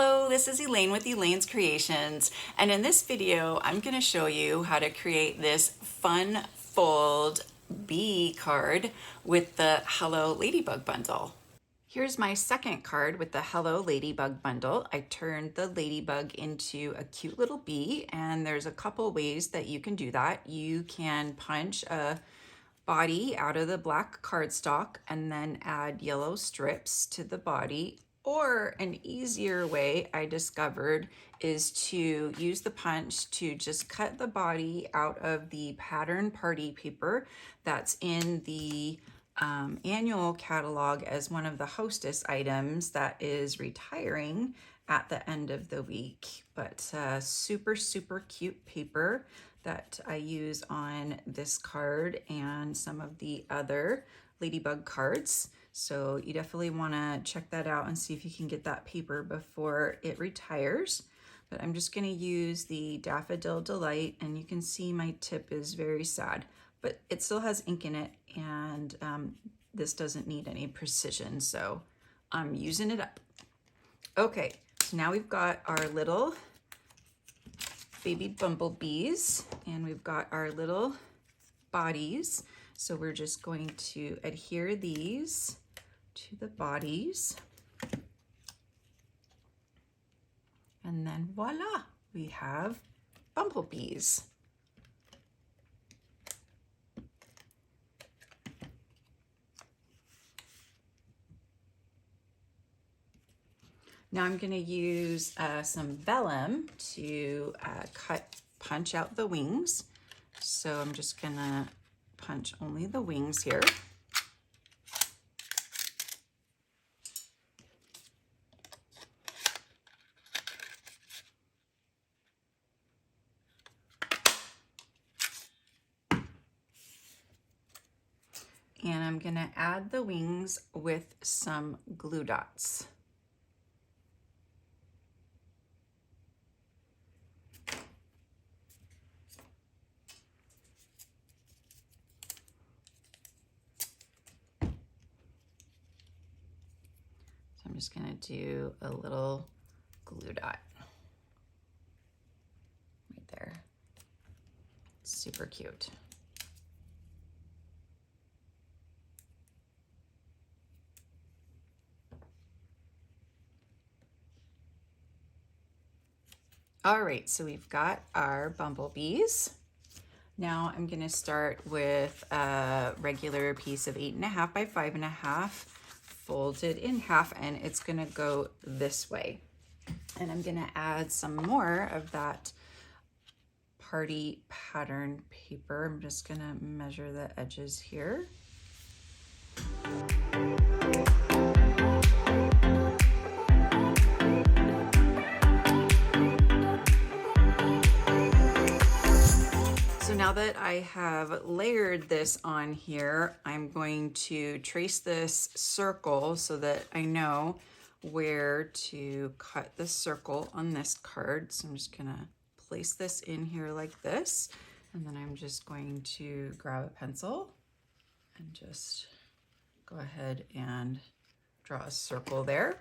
Hello, this is Elaine with Elaine's Creations, and in this video I'm going to show you how to create this fun fold bee card with the Hello Ladybug bundle. Here's my second card with the Hello Ladybug bundle. I turned the ladybug into a cute little bee, and there's a couple ways that you can do that. You can punch a body out of the black cardstock and then add yellow strips to the body. Or an easier way I discovered is to use the punch to just cut the body out of the pattern party paper that's in the annual catalog as one of the hostess items that is retiring at the end of the week. But super cute paper that I use on this card and some of the other Ladybug cards. So you definitely want to check that out and see if you can get that paper before it retires. But I'm just going to use the Daffodil Delight, and you can see my tip is very sad, but it still has ink in it, and this doesn't need any precision, so I'm using it up. Okay, so now we've got our little baby bumblebees, and we've got our little bodies. So we're just going to adhere these to the bodies. And then voila, we have bumblebees. Now I'm going to use some vellum to punch out the wings. So I'm just going to punch only the wings here. And I'm going to add the wings with some glue dots. I'm just going to do a little glue dot right there. Super cute. All right, so we've got our bumblebees. Now I'm going to start with a regular piece of 8.5 by 5.5, folded in half, and it's going to go this way. And I'm going to add some more of that party pattern paper. I'm just going to measure the edges here. Now that I have layered this on here, I'm going to trace this circle so that I know where to cut the circle on this card. So I'm just gonna place this in here like this, and then I'm just going to grab a pencil and just go ahead and draw a circle there.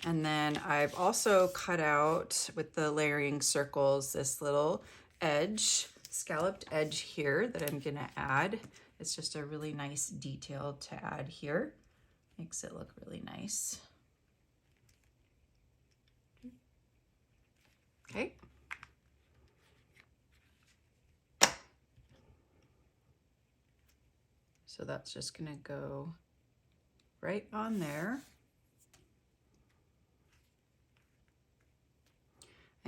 And then I've also cut out, with the layering circles, this little edge, scalloped edge here that I'm gonna add. It's just a really nice detail to add here. Makes it look really nice. Okay. So that's just gonna go right on there.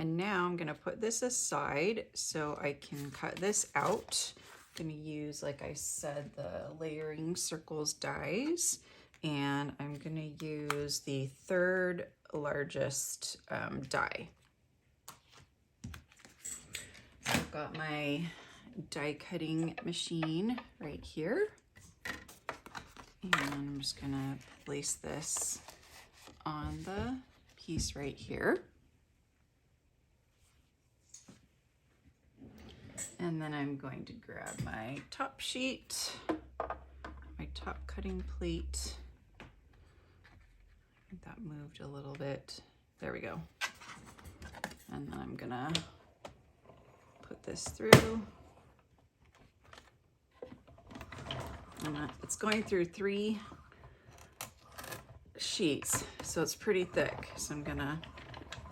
And now I'm gonna put this aside so I can cut this out. I'm gonna use, like I said, the layering circles dies, and I'm gonna use the third largest die. I've got my die cutting machine right here. And I'm just gonna place this on the piece right here. And then I'm going to grab my top sheet, my top cutting plate. I think that moved a little bit. There we go. And then I'm gonna put this through. And it's going through 3 sheets, so it's pretty thick. So I'm gonna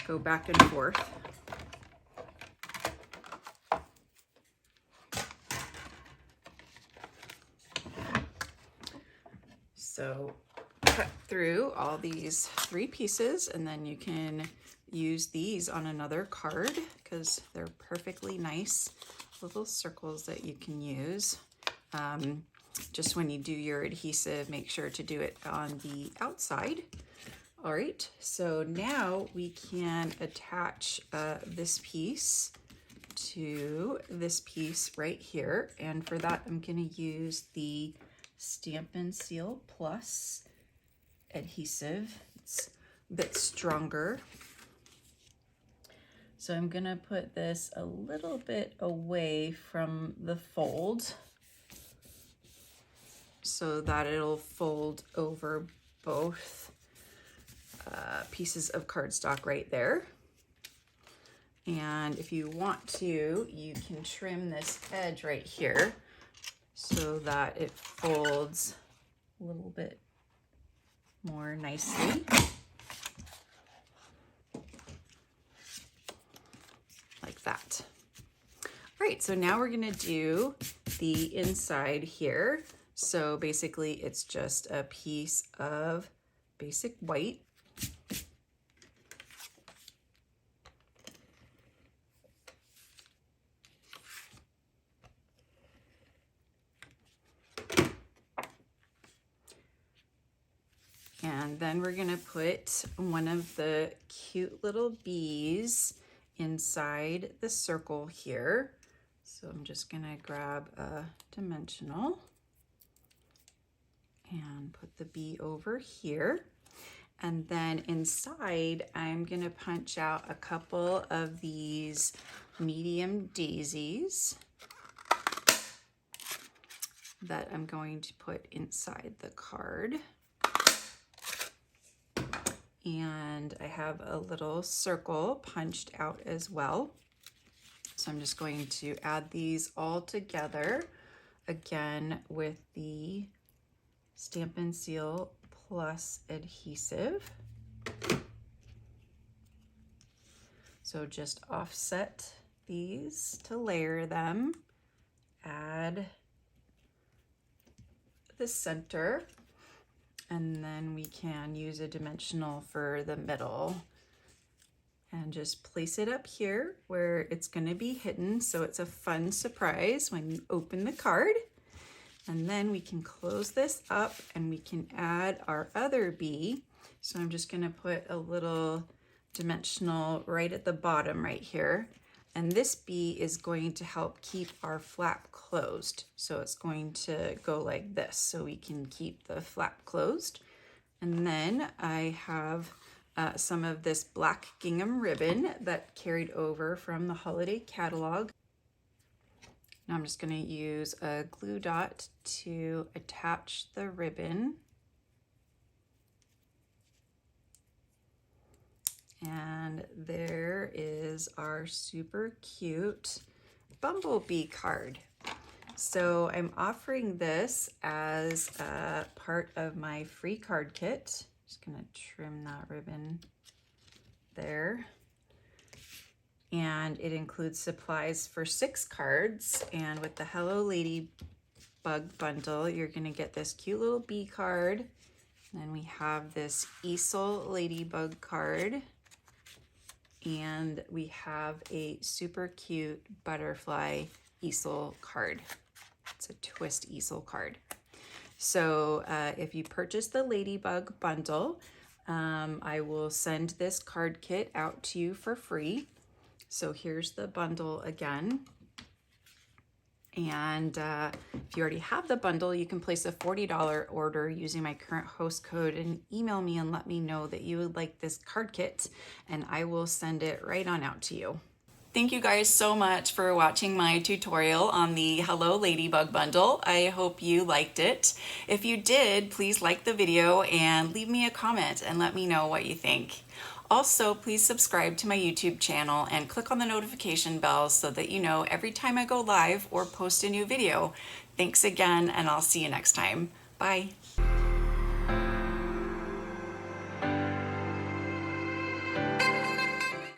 go back and forth. So cut through all these 3 pieces, and then you can use these on another card because they're perfectly nice little circles that you can use. Just when you do your adhesive, make sure to do it on the outside. All right, so now we can attach this piece to this piece right here. And for that, I'm gonna use the Stampin' Seal Plus adhesive. It's a bit stronger. So I'm gonna put this a little bit away from the fold so that it'll fold over both pieces of cardstock right there. And if you want to, you can trim this edge right here so that it folds a little bit more nicely. Like that. All right, so now we're gonna do the inside here. So basically it's just a piece of basic white. And then we're gonna put one of the cute little bees inside the circle here. So I'm just gonna grab a dimensional and put the bee over here. And then inside, I'm gonna punch out a couple of these medium daisies that I'm going to put inside the card. And I have a little circle punched out as well. So I'm just going to add these all together, again with the Stampin' Seal Plus adhesive. So just offset these to layer them, add the center, and then we can use a dimensional for the middle and just place it up here where it's going to be hidden, so it's a fun surprise when you open the card. And then we can close this up and we can add our other bee. So I'm just going to put a little dimensional right at the bottom right here. And this bee is going to help keep our flap closed. So it's going to go like this so we can keep the flap closed. And then I have some of this black gingham ribbon that carried over from the holiday catalog. Now I'm just going to use a glue dot to attach the ribbon. And there is our super cute bumblebee card. So I'm offering this as a part of my free card kit. Just gonna trim that ribbon there. And it includes supplies for 6 cards. And with the Hello Ladybug bundle, you're gonna get this cute little bee card. And then we have this easel ladybug card. And we have a super cute butterfly easel card. It's a twist easel card. So if you purchase the Ladybug bundle, I will send this card kit out to you for free. So here's the bundle again. And if you already have the bundle, you can place a $40 order using my current host code and email me and let me know that you would like this card kit, and I will send it right on out to you. Thank you guys so much for watching my tutorial on the Hello Ladybug bundle. I hope you liked it. If you did, please like the video and leave me a comment and let me know what you think. Also, please subscribe to my YouTube channel and click on the notification bell so that you know every time I go live or post a new video. Thanks again, and I'll see you next time. Bye.